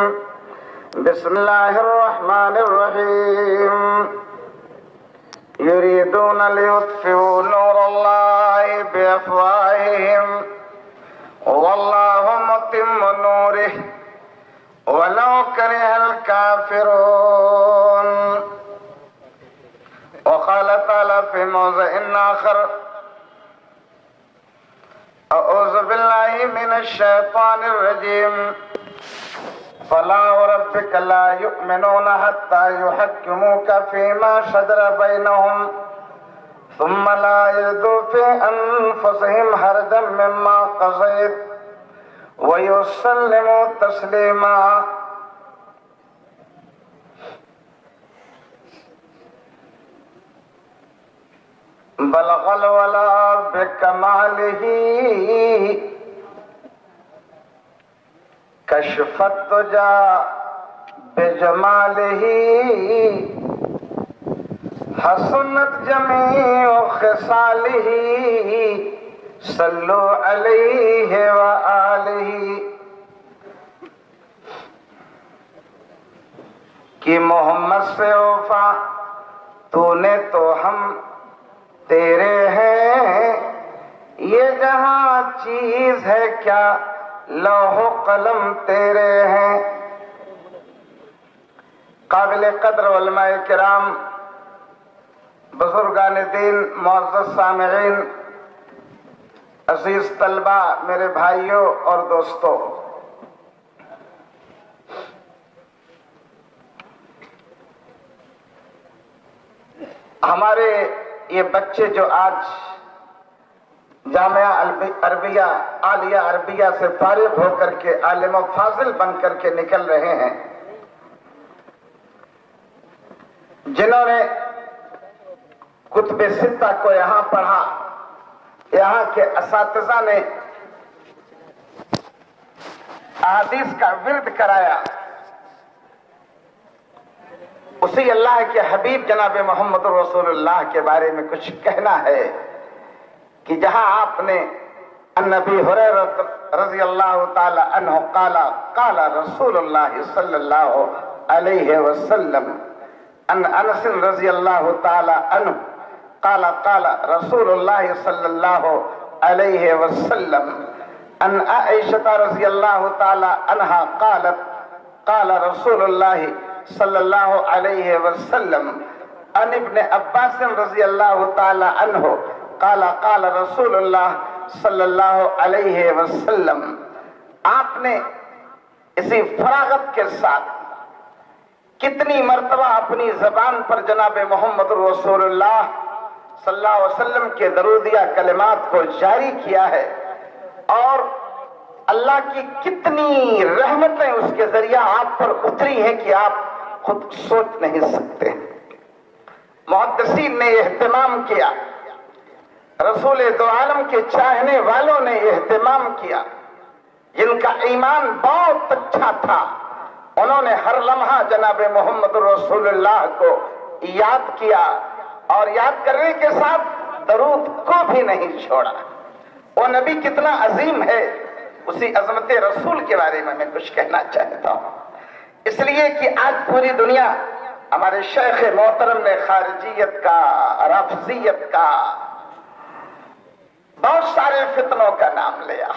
بسم الله الرحمن الرحيم يريدون ليطفئوا نور الله بأفواههم والله متم نوره ولو كره الكافرون. وقال تعالى في موضع آخر أعوذ بالله من الشيطان الرجيم فلا وربك لا يؤمنون حتى يحكموك فيما شجر بينهم ثم لا يجدوا في أنفسهم حرجا مما قضيت ويسلموا تسليما. بلغ الولا بكماله کشف الدجا بجماله حسنت جميع خصاله صلوا علیہ وآلہ. کہ محمد سے وفا تو نے تو ہم تیرے ہیں، یہ جہاں چیز ہے کیا لوح و قلم تیرے ہیں. قابل قدر علماء کرام، بزرگان دین، معزز سامعین، عزیز طلبہ، میرے بھائیوں اور دوستوں، ہمارے یہ بچے جو آج جامعہ عربیہ عالیہ عربیہ سے فارغ ہو کر کے عالم و فاضل بن کر کے نکل رہے ہیں، جنہوں نے کتب ستہ کو یہاں پڑھا، یہاں کے اساتذہ نے احادیث کا ورد کرایا، اسی اللہ کے حبیب جناب محمد رسول اللہ کے بارے میں کچھ کہنا ہے کہ جہاں آپ نے النبی ہریرہ رضی اللہ تعالی عنہ قال قال رسول اللہ صلی اللہ علیہ وسلم، ان انس رضی اللہ تعالی عنہ قال قال رسول اللہ صلی اللہ علیہ وسلم، ان عائشہ رضی اللہ تعالی عنہ قالت قال رسول اللہ صلی اللہ علیہ وسلم، ان ابن عباس رضی اللہ تعالی عنہ قال قال رسول اللہ صلی اللہ علیہ وسلم. آپ نے اسی فراغت کے ساتھ کتنی مرتبہ اپنی زبان پر جناب محمد رسول اللہ صلی اللہ علیہ وسلم کے درودیہ کلمات کو جاری کیا ہے، اور اللہ کی کتنی رحمتیں اس کے ذریعہ آپ پر اتری ہیں کہ آپ خود سوچ نہیں سکتے. محدثین نے اہتمام کیا، رسول دو عالم کے چاہنے والوں نے اہتمام کیا، جن کا ایمان بہت اچھا تھا، انہوں نے ہر لمحہ جناب محمد رسول اللہ کو یاد کیا، اور یاد کرنے کے ساتھ درود کو بھی نہیں چھوڑا. وہ نبی کتنا عظیم ہے، اسی عظمت رسول کے بارے میں کچھ کہنا چاہتا ہوں، اس لیے کہ آج پوری دنیا ہمارے شیخ محترم نے خارجیت کا، رافضیت کا، بہت سارے فتنوں کا نام لیا.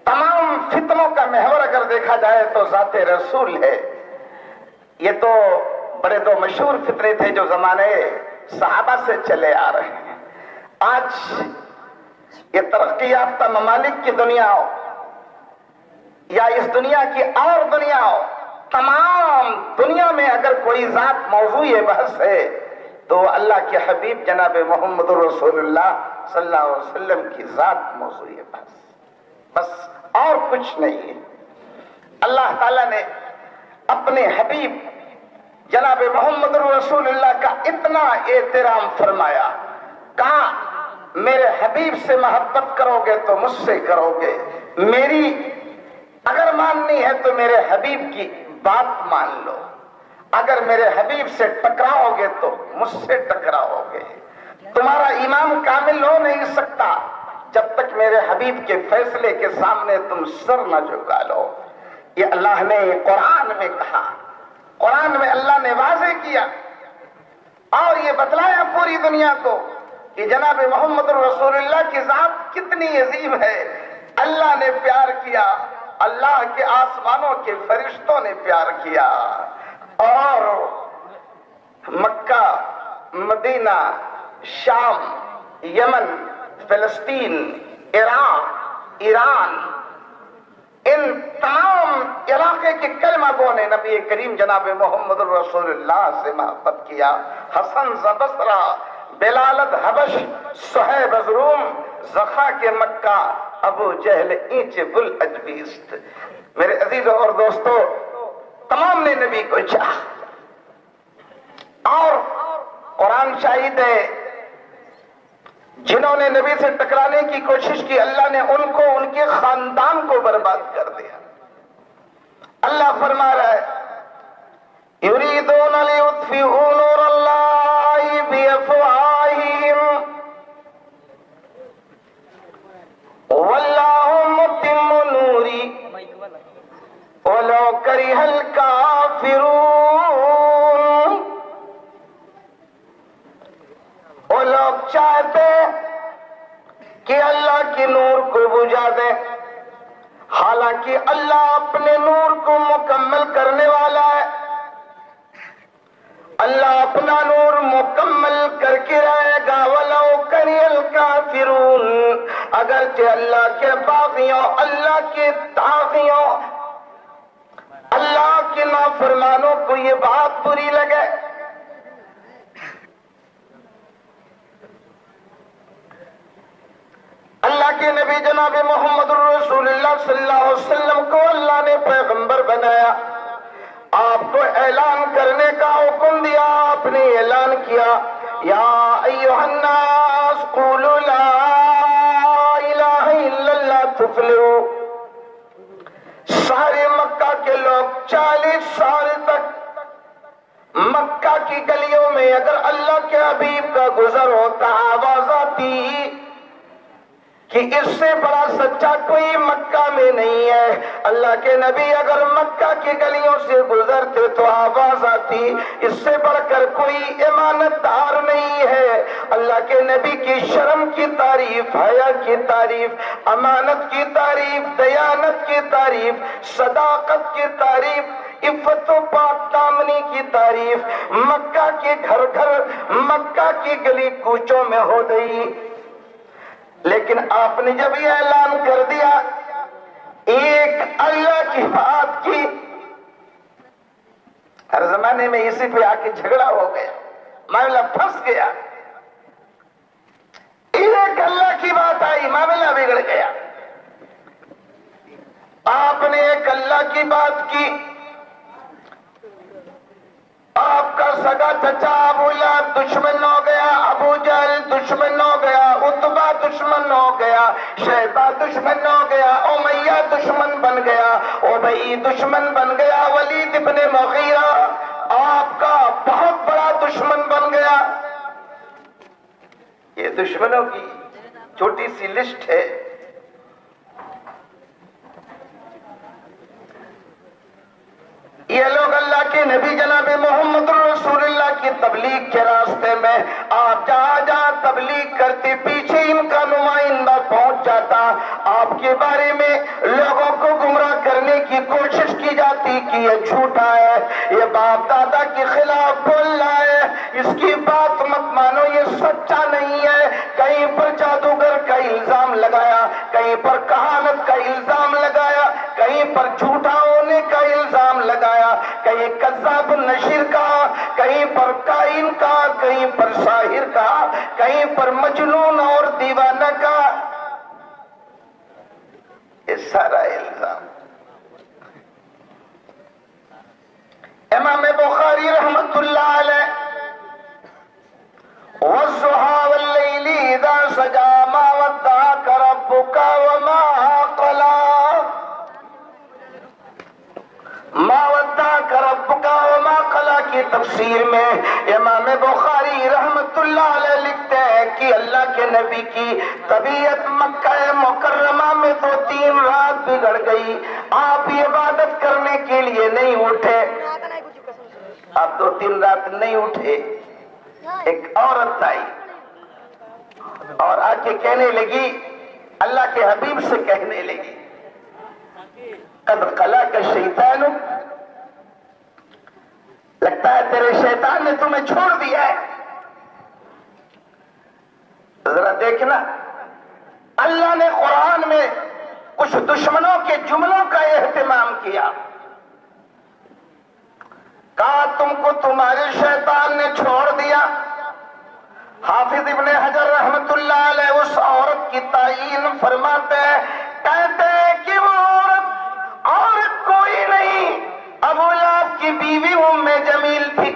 تمام فتنوں کا محور اگر دیکھا جائے تو ذات رسول ہے. یہ تو بڑے دو مشہور فتنے تھے جو زمانے صحابہ سے چلے آ رہے ہیں. آج یہ ترقی یافتہ ممالک کی دنیا ہو یا اس دنیا کی اور دنیا ہو، تمام دنیا میں اگر کوئی ذات موضوع بحث ہے تو اللہ کے حبیب جناب محمد رسول اللہ صلی اللہ علیہ وسلم کی ذات موضوع بحث، بس اور کچھ نہیں ہے. اللہ تعالیٰ نے اپنے حبیب جناب محمد رسول اللہ کا اتنا احترام فرمایا، کہا میرے حبیب سے محبت کرو گے تو مجھ سے کرو گے، میری اگر ماننی ہے تو میرے حبیب کی بات مان لو، اگر میرے حبیب سے ٹکراؤ گے تو مجھ سے ٹکراؤ گے. تمہارا ایمان کامل ہو نہیں سکتا جب تک میرے حبیب کے فیصلے کے سامنے تم سر نہ جھکا لو. یہ اللہ نے قرآن میں کہا، قرآن میں اللہ نے واضح کیا اور یہ بتلایا پوری دنیا کو کہ جناب محمد رسول اللہ کی ذات کتنی عظیم ہے۔ اللہ نے پیار کیا، اللہ کے آسمانوں کے فرشتوں نے پیار کیا، اور مکہ، مدینہ، شام، یمن، فلسطین، عراق، ایران، ان تمام علاقے کے کلمہ گو نے نبی کریم جناب محمد رسول اللہ سے محبت کیا۔ حسن بصرہ، بلالت حبش، صہیب از روم، زخا کے مکہ، ابو جہل اینچ بل اجبیست۔ میرے عزیزوں اور دوستو، تمام نے نبی کو چاہا، اور قرآن شاہد ہے جنہوں نے نبی سے ٹکرانے کی کوشش کی، اللہ نے ان کو، ان کے خاندان کو برباد کر دیا۔ اللہ فرما رہا ہے یریدون لیطفئوا نور اللہ بافواہہم واللہ متم نورہ ولو کرہ الکافرون۔ وہ لوگ چاہتے کہ اللہ کے نور کو بجھا دیں، حالانکہ اللہ اپنے نور کو مکمل کرنے والا ہے۔ اللہ اپنا نور مکمل کر کے رہے گا۔ وَلَوْ كَرِهَ الْكَافِرُونَ، اگرچہ اللہ کے باغیوں، اللہ کے طاغیوں، اللہ کے نافرمانوں کو یہ بات بری لگے۔ اللہ کے نبی جناب محمد رسول اللہ صلی اللہ علیہ وسلم کو اللہ نے پیغمبر بنایا، آپ کو اعلان کرنے کا حکم دیا۔ آپ نے اعلان کیا، یا ایھا الناس قولوا لا الہ الا اللہ تفلحوا۔ سارے مکہ کے لوگ 40 سال تک مکہ کی گلیوں میں اگر اللہ کے حبیب کا گزر ہوتا، آواز آتی کہ اس سے بڑا سچا کوئی مکہ میں نہیں ہے۔ اللہ کے نبی اگر مکہ کی گلیوں سے گزرتے تو آواز آتی اس سے بڑھ کر کوئی امانت دار نہیں ہے۔ اللہ کے نبی کی شرم کی تعریف، حیا کی تعریف، امانت کی تعریف، دیانت کی تعریف، صداقت کی تعریف، عفت و پاک دامنی کی تعریف مکہ کے گھر گھر، مکہ کی گلی کوچوں میں ہو گئی۔ لیکن آپ نے جب یہ اعلان کر دیا، ایک اللہ کی بات کی، ہر زمانے میں اسی پہ آ کے جھگڑا ہو گیا، معاملہ پھنس گیا۔ ایک اللہ کی بات آئی، معاملہ بگڑ گیا۔ آپ نے ایک اللہ کی بات کی، آپ کا سگا چچا ابو لہب دشمن ہو گیا، ابو جہل دشمن ہو گیا، عتبہ دشمن ہو گیا، شیبہ دشمن ہو گیا، امیہ دشمن بن گیا، ابی دشمن بن گیا، ولید ابن مغیرہ آپ کا بہت بڑا دشمن بن گیا۔ یہ دشمنوں کی چھوٹی سی لسٹ ہے۔ یہ لوگ اللہ کے نبی جناب محمد رسول اللہ کی تبلیغ کے راستے میں، آپ جہاں جہاں تبلیغ کرتے پیچھے ان کا نمائندہ پہنچ جاتا، آپ کے بارے میں لوگوں کو گمراہ کرنے کی کوشش کی جاتی کہ یہ جھوٹا ہے، یہ باپ دادا کے خلاف بول رہا ہے، اس کی بات مت مانو، یہ سچا نہیں ہے۔ کہیں پر جادوگر کا الزام لگایا، کہیں پر کہانت کا الزام لگایا، کہیں پر جھوٹا ہونے کا الزام لگایا، کہیں کذاب نشر کا، کہیں پر کائن کا، کہیں پر ساحر کا، کہیں پر مجنون اور دیوانہ کا، یہ سارا الزام۔ امام بخاری رحمت اللہ علیہ، وَالضُّحَىٰ وَاللَّيْلِ إِذَا سَجَىٰ مَا وَدَّعَكَ رَبُّكَ وَمَا قَلَىٰ، ما ودعك ربك وما قلى کی تفسیر میں امام بخاری رحمت اللہ علیہ لکھتے ہیں کہ اللہ کے نبی کی طبیعت مکہ مکرمہ میں 2-3 رات بگڑ گئی. آپ عبادت کرنے کے لیے نہیں اٹھے. آپ 2-3 رات نہیں اٹھے. ایک عورت آئی اور آ کے کہنے لگی, اللہ کے حبیب سے کہنے لگی, قد خلاک الشیطان, لگتا ہے تیرے شیطان نے تمہیں چھوڑ دیا ہے. ذرا دیکھنا, اللہ نے قرآن میں کچھ دشمنوں کے جملوں کا اہتمام کیا. کہا تم کو تمہارے شیطان نے چھوڑ دیا. حافظ ابن حجر رحمت اللہ علیہ اس عورت کی تعیین فرماتے ہیں, کہتے ہیں کہ وہ عورت اور کوئی نہیں, ابو لہب کی بیوی ام جمیل تھی.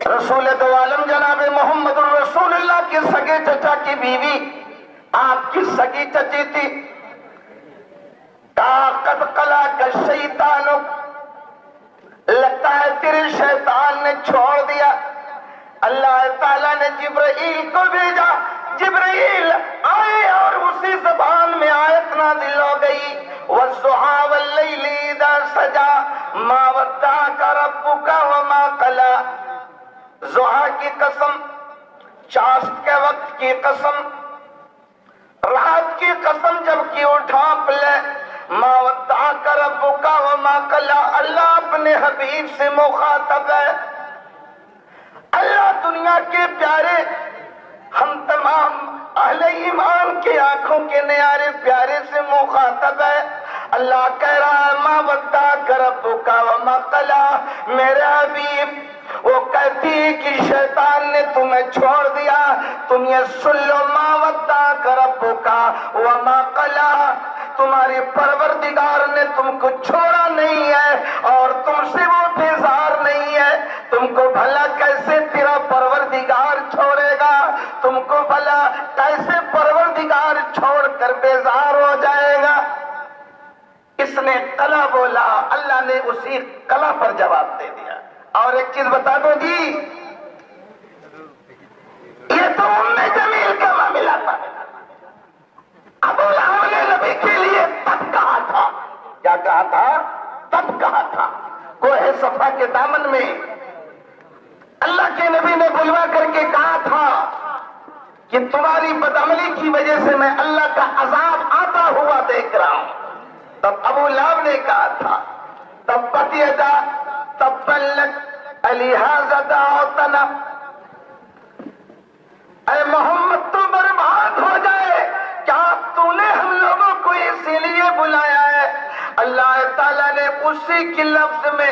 رسول دو عالم جناب محمد رسول اللہ کے سگے چچا کی بیوی آپ کی سگی چچی تھی. قد خلاک الشیطان, لگتا ہے تیرے شیطان نے چھوڑ دیا. اللہ تعالیٰ نے جبرائیل کو بھیجا. جبرائیل آئے اور اسی زبان میں آیت نازل ہو گئی, والضحیٰ واللیل اذا سجا ما ودعک ربک وما قلی. ضحیٰ کی قسم, چاشت کے وقت کی قسم, رات کی قسم جب کی اٹھانپ لے, ما ودعک ربک وما قلی. اللہ اپنے حبیب سے مخاطب ہے. اللہ دنیا کے پیارے, ہم تمام اہل ایمان کے آنکھوں کے نیارے پیارے سے مخاطب ہے. اللہ کہہ رہا ہے ما ودعک ربک وما قلی. میرے حبیب, وہ کہتی کہ شیطان نے تمہیں چھوڑ دیا. تم یہ سن لو, ما ودعک ربک وما قلی, تمہاری پروردگار نے تم کو چھوڑا نہیں ہے اور تم سے وہ بیزار نہیں ہے. تم کو بھلا کیسے تیرا پروردگار چھوڑے گا؟ تم کو بھلا کیسے پروردگار چھوڑ کر بیزار ہو جائے گا؟ اس نے قلا بولا, اللہ نے اسی قلا پر جواب دے دیا. اور ایک چیز بتا دو جی, یہ تو ام جمیل کا معاملہ تھا. ابو لہب نے نبی کے لیے تب کہا تھا. کیا کہا تھا؟ تب کہا تھا. کوہ صفا کے دامن میں اللہ کے نبی نے بلوا کر کے کہا تھا کہ تمہاری بدعملی کی وجہ سے میں اللہ کا عذاب آتا ہوا دیکھ رہا ہوں. تب ابو لہب نے کہا تھا, تبت یدا تبت لک لہذا دعوتنا, اے محمد تو برباد ہو جائے, کیا تو نے ہم لوگوں کو اسی لیے بلایا ہے؟ اللہ تعالیٰ نے اسی کے لفظ میں,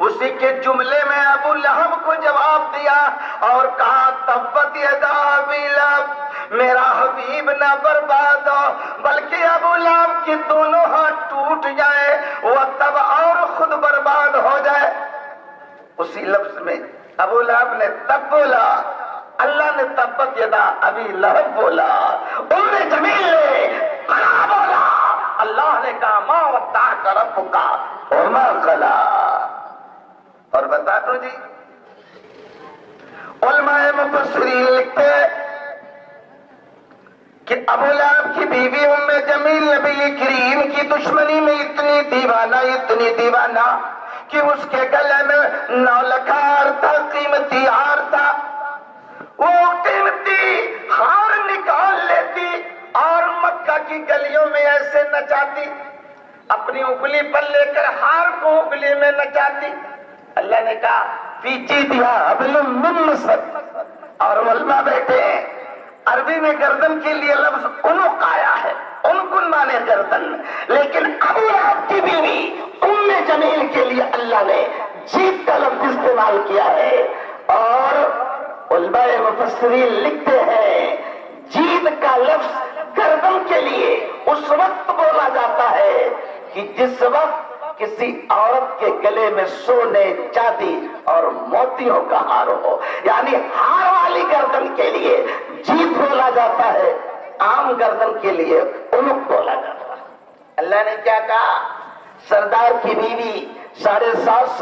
اسی کے جملے میں ابو لہب کو جواب دیا اور کہا تبت یدا ابی لہب, میرا حبیب نہ برباد ہو بلکہ ابو لہب کے دونوں ہاتھ ٹوٹ جائے, وہ تب اور خود برباد ہو جائے. اسی لفظ میں ابو لہب نے تب بولا, اللہ نے تبت یدا ابی لہب بولا, ام جمیل نے قلا بولا. اللہ نے کہا ما ودعک ربک وما قلی. اور بتا دو جی, علماء مفسرین لکھتے کہ ابو لہب کی بیوی ام جمیل نبی کریم کی دشمنی میں اتنی دیوانہ کہ اس کے گلے میں 9 لکھ ہار تھا, قیمتی ہار تھا. وہ قیمتی ہار نکال لیتی اور مکہ کی گلیوں میں ایسے نچاتی, اپنی انگلی پر لے کر ہار کو انگلی میں نچاتی. اللہ نے کہا فی جیدہا حبل من مسد. اور علماء بیٹھے ہیں, عربی میں گردن کے لیے لفظ عنق آیا ہے, عنقن مانے گردن, لیکن ابو لہب کی بیوی ام جمیل کے لیے اللہ نے جیت کا لفظ استعمال کیا ہے. اور علماء مفسرین لکھتے ہیں جیت کا لفظ گردن کے لیے اس وقت بولا جاتا ہے کہ جس وقت کسی عورت کے گلے میں سونے, چاندی اور موتیوں کا ہار ہو, یعنی ہار والی گردن کے لیے جیت بولا جاتا ہے, عام گردن کے لیے عنق بولا جاتا ہے. اللہ نے کیا کہا؟ سردار کی بیوی 750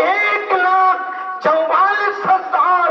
1,44,000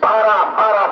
12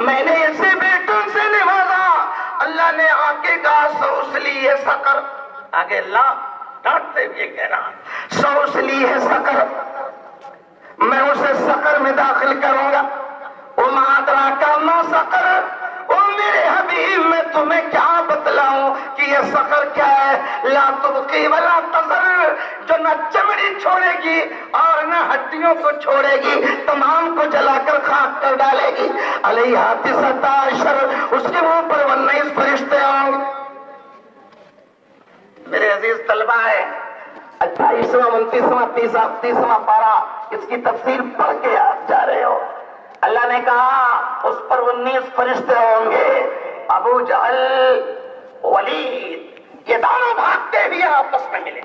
میں نے اسے بیٹوں سے نوازا. اللہ نے آگے کہا سوسلی ہے سقر. آگے اللہ ڈانٹتے ہوئے کہہ رہا سوسلی ہے سقر, میں اسے سقر میں داخل کروں گا. وما ادراک ما سقر, او میرے حبیب میں تمہیں کیا بتلاؤں کہ یہ سقر کیا ہے. لا تبقی ولا تذر, جو نہ چمڑی چھوڑے گی اور نہ ہڈیوں کو چھوڑے گی, تمام کو جلا کر خاک کر ڈالے گی. علیہا 19, اس کے منہ پر 19 فرشتے ہوں گے. میرے عزیز طلبہ ہے, 28واں 29واں 30واں پارہ, اس کی تفسیر پڑھ کے آپ جا رہے ہو. اللہ نے کہا اس پر 19 فرشتے ہوں گے. ابو جہل, ولید, یہ دونوں بھاگتے ہوئے آپس میں ملے.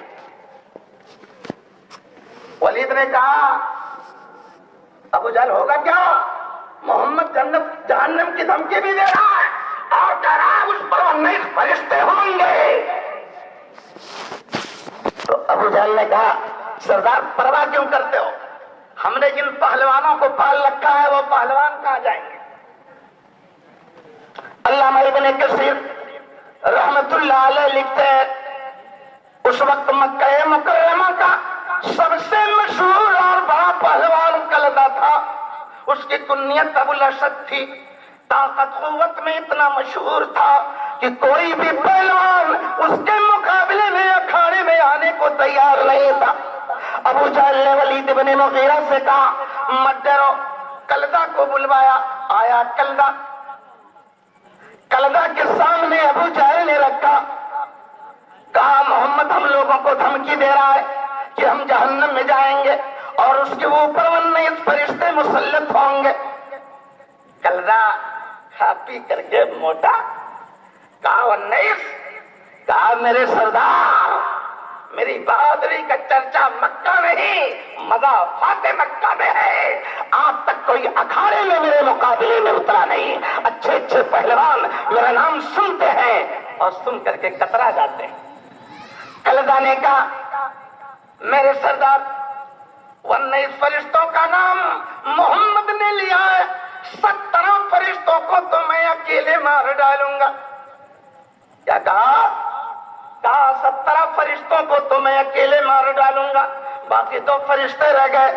ولید نے کہا ابو جہل ہوگا کیا, محمد جہنم کی دھمکی بھی دے رہا ہے اور کہہ رہا ہے اس پر 19 فرشتے ہوں گے. تو ابو جہل نے کہا سردار پرواہ کیوں کرتے ہو, ہم نے جن پہلوانوں کو پال رکھا ہے وہ پہلوان کہاں جائیں گے. علامہ ابن کثیر رحمت اللہ علیہ لکھتے ہیں اس وقت مکہ مکرمہ کا سب سے مشہور اور بڑا پہلوان کلدہ تھا. اس کی کنیت ابو الاسد تھی. طاقت قوت میں اتنا مشہور تھا کہ کوئی بھی پہلوان اس کے مقابلے میں اکھاڑے میں آنے کو تیار نہیں تھا. ابو جہل نے ولید بن مغیرہ سے کہا مت ڈرو. کلدہ کو بلوایا, آیا کلدہ. کلدہ کے سامنے ابو جہل نے رکھا, کہا محمد ہم لوگوں کو دھمکی دے رہا ہے کہ ہم جہنم میں جائیں گے اور اس کے اوپر 19 فرشتے مسلط ہوں گے. کلدہ کھا پی کر کے موٹا, کہا 19, کہا میرے سردار میری بہادری کا چرچا مکہ نہیں مضافات مکہ میں ہے. آج تک کوئی اکھاڑے میں میرے مقابلے میں اترا نہیں. اچھے اچھے پہلوان میرا نام سنتے ہیں اور سن کر کے کترا جاتے ہیں. کلدہ نے کہا میرے سردار 19 فرشتوں کا نام محمد نے لیا ہے, 17 فرشتوں کو تو میں اکیلے مار ڈالوں گا. کیا کہا 17 فرشتوں کو تو میں اکیلے مار ڈالوں گا, باقی 2 فرشتے رہ گئے.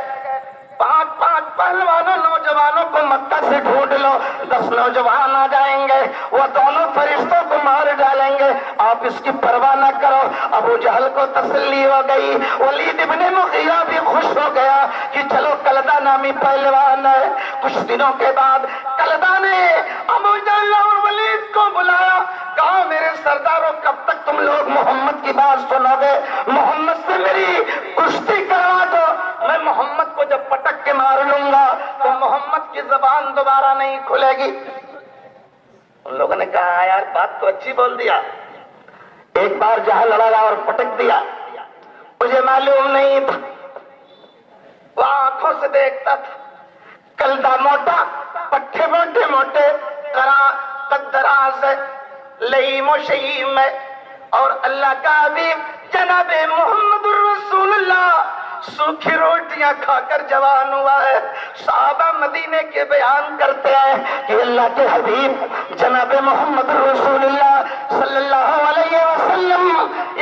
5 پہلوانوں نوجوانوں کو مکہ سے ڈھونڈ لو, 10 نوجوان آ جائیں گے, وہ دونوں فرشتوں کو مار ڈالیں گے, آپ اس کی پرواہ نہ کرو. ابو جہل کو تسلی ہو گئی. ولید ابن مغیرہ بھی خوش ہو گیا کہ چلو کلدہ نامی پہلوان ہے. کچھ دنوں کے بعد کلدہ نے ابو جہل اور ولید کو بلایا, کہا میرے سرداروں کب تک تم لوگ محمد کی بات سنو گے, محمد سے میری کشتی کروا دو. میں محمد کو جب پٹک کے مار لوں گا تو محمد کی زبان دوبارہ نہیں کھلے گی. ان لوگوں نے کہا یار بات تو اچھی بول دیا, ایک بار جہل لڑا اور پٹک دیا, مجھے معلوم نہیں تھا. وہ آنکھوں سے دیکھتا تھا. کلدہ موٹا, پٹھے موٹے موٹے, قد دراز ہے, لئیم و شہیم ہے, اور اللہ کا حبیب جناب محمد الرسول اللہ سوکھی روٹیاں کھا کر جوان ہوا ہے. صحابہ مدینے کے بیان کرتے ہیں کہ اللہ کے حبیب جناب محمد رسول اللہ صلی اللہ علیہ وسلم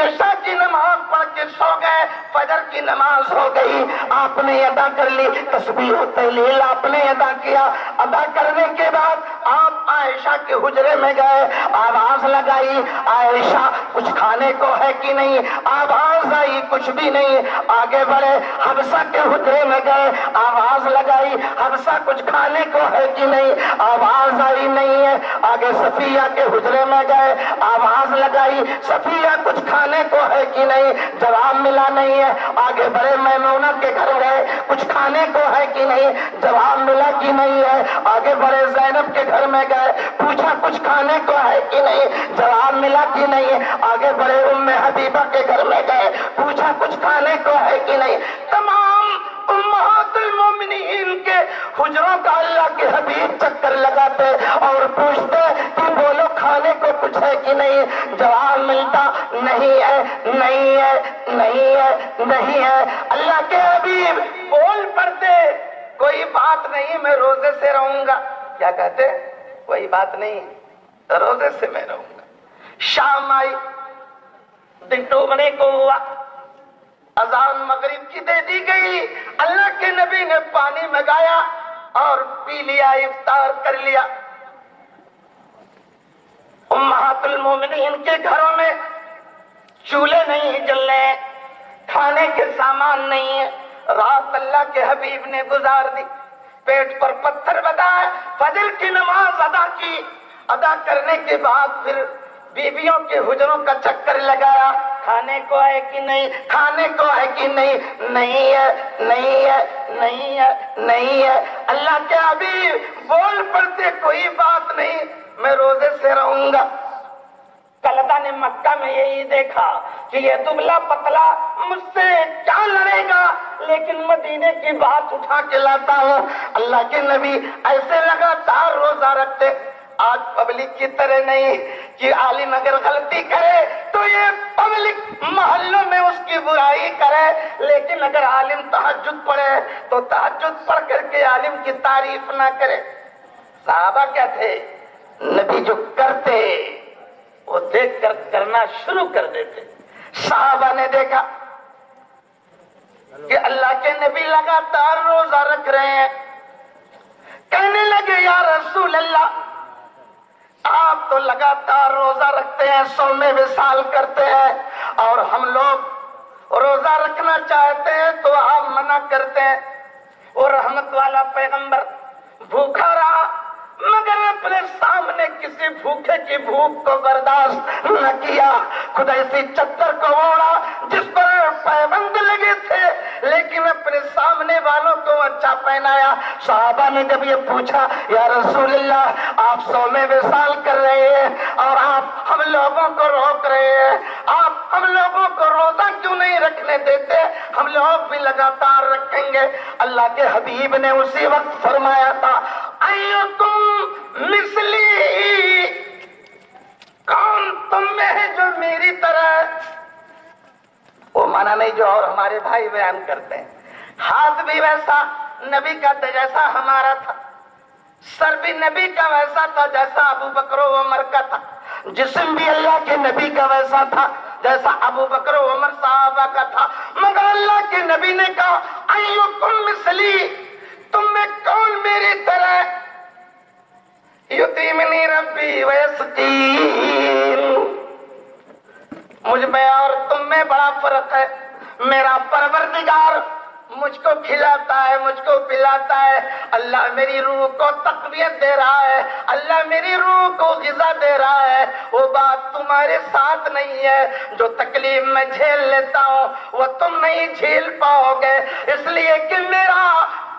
عشاء کی نماز پڑھ کے سو گئے, فجر کی نماز ہو گئی, آپ نے ادا کر لی, تسبیح و تہلیل آپ نے ادا کیا. ادا کرنے کے بعد آپ عائشہ کے حجرے میں گئے, آواز لگائی عائشہ کچھ کھانے کو ہے کہ نہیں, آواز آئی کچھ بھی نہیں. آگے بڑھے حفصہ کے حجرے میں گئے, آواز لگائی حفصہ کچھ کھانے کو ہے کہ نہیں, آواز آئی نہیں ہے. آگے صفیہ کے حجرے میں گئے, آواز لگائی صفیہ کچھ کھانے کو ہے کہ نہیں, جواب ملا نہیں ہے. آگے بڑھے میمونہ کے گھر گئے, کچھ کھانے کو ہے کہ نہیں, جواب ملا کہ نہیں ہے. آگے بڑھے زینب کے گھر میں گئے, پوچھا کچھ کھانے کو ہے کہ نہیں, جواب ملا کہ نہیں. آگے بڑھے ام حبیبہ کے گھر میں گئے, پوچھا کچھ کھانے کو ہے کہ نہیں. تمام امہات المومنین کے حجروں کا اللہ کے حبیب چکر لگاتے اور پوچھتے کہ بولو کھانے کو کچھ ہے کہ نہیں, جواب ملتا نہیں ہے نہیں ہے نہیں ہے نہیں ہے. اللہ کے حبیب بول پڑتے کوئی بات نہیں, میں روزے سے رہوں گا. کیا کہتے کوئی بات نہیں، روزے سے میں رہوں گا۔ شام آئی، دن ڈوبنے کو ہوا، اذان مغرب کی دے دی گئی، اللہ کے نبی نے پانی منگایا اور پی لیا، افطار کر لیا۔ امہات المومنین کے گھروں میں چولہے نہیں جل رہے، کھانے کے سامان نہیں ہے، رات اللہ کے حبیب نے گزار دی، پیٹ پر پتھر بتائے، فجر کی نماز ادا کی، ادا کرنے کے بعد پھر بیویوں کے حجروں کا چکر لگایا، کھانے کو ہے کہ نہیں، کھانے کو ہے کہ نہیں، نہیں ہے، نہیں ہے، نہیں ہے، نہیں ہے۔ اللہ کے حبیب بول پڑتے کوئی بات نہیں، میں روزے سے رہوں گا۔ کلدہ نے مکہ میں یہی دیکھا کہ یہ دبلا پتلا مجھ سے کیا لڑے گا، لیکن مدینے کی بات اٹھا کے لاتا ہوں۔ اللہ کے نبی ایسے لگاتار روزہ رکھتے۔ آج پبلک کی طرح نہیں کہ عالم اگر غلطی کرے تو یہ پبلک محلوں میں اس کی برائی کرے، لیکن اگر عالم تہجد پڑھے تو تہجد پڑھ کر کے عالم کی تعریف نہ کرے۔ صحابہ کیا تھے؟ نبی جو کرتے وہ دیکھ کر کرنا شروع کر دیتے۔ صحابہ نے دیکھا کہ اللہ کے نبی لگاتار روزہ رکھ رہے ہیں، کہنے لگے یا رسول اللہ، آپ تو لگاتار روزہ رکھتے ہیں، صوم وصال کرتے ہیں، اور ہم لوگ روزہ رکھنا چاہتے ہیں تو آپ منع کرتے ہیں۔ وہ رحمت والا پیغمبر بھوکا رہا، مگر اپنے سامنے کسی بھوکے کی بھوک کو برداشت نہ کیا، خدا اسی چادر کو اوڑھا جس پر پیبند لگے تھے، لیکن اپنے سامنے والوں کو اچھا پہنایا۔ صحابہ نے جب یہ پوچھا یا رسول اللہ، آپ صوم وصال کر رہے ہیں اور آپ ہم لوگوں کو روک رہے ہیں، آپ ہم لوگوں کو روزہ کیوں نہیں رکھنے دیتے؟ ہم لوگ بھی لگاتار رکھیں گے۔ اللہ کے حبیب نے اسی وقت فرمایا تھا، ایکم مثلی، کون تم میں ہے جو میری طرح؟ وہ مانا نہیں جو اور ہمارے بھائی بیان کرتے ہیں، ہاتھ بھی ویسا نبی کا تھا جیسا ہمارا تھا، سر بھی نبی کا ویسا تھا جیسا ابو بکر و عمر کا تھا، جسم بھی اللہ کے نبی کا ویسا تھا جیسا ابو بکر و عمر صحابہ کا تھا، مگر اللہ کے نبی نے کہا ایکم مثلی، تم میں کون میری طرح؟ یتیمنی ربی ویسقین، مجھ میں اور تم میں بڑا فرق ہے۔ میرا پروردگار مجھ کو کھلاتا ہے، مجھ کو پلاتا ہے، اللہ میری روح کو تقویت دے رہا ہے، اللہ میری روح کو غذا دے رہا ہے۔ وہ بات تمہارے ساتھ نہیں ہے، جو تکلیف میں جھیل لیتا ہوں وہ تم نہیں جھیل پاؤ گے، اس لیے کہ میرا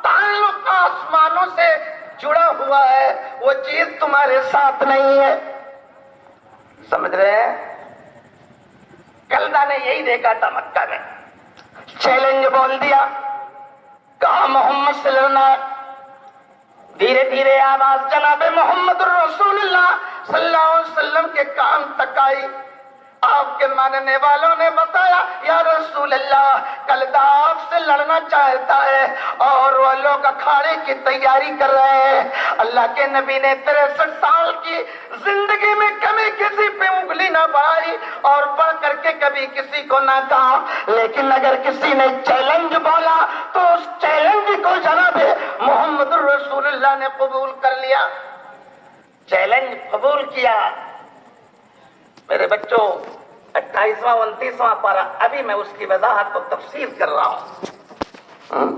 تعلق آسمانوں سے جڑا ہوا ہے، وہ چیز تمہارے ساتھ نہیں ہے۔ سمجھ رہے ہیں؟ کلدہ نے یہی دیکھا تھا مکہ میں، چیلنج بول دیا، کہا محمد سے لڑنا ہے۔ دھیرے دھیرے آواز جناب محمد الرسول اللہ صلی اللہ علیہ وسلم کے کان تک آئی۔ آپ کے ماننے والوں نے بتایا یا رسول اللہ، کلدہ آپ سے لڑنا چاہتا ہے اور وہ لوگ اکھاڑے کی تیاری کر رہے ہیں۔ اللہ کے نبی نے 63 سال کی زندگی میں کبھی کسی پہ انگلی نہ بڑھائی اور بڑھ کر کے کبھی کسی کو نہ کہا، لیکن اگر کسی نے چیلنج بولا تو اس چیلنج کو جناب محمد الرسول اللہ نے قبول کر لیا، چیلنج قبول کیا۔ میرے بچوں، 28واں 29واں پارہ ابھی میں اس کی وضاحت کو تفصیل کر رہا ہوں۔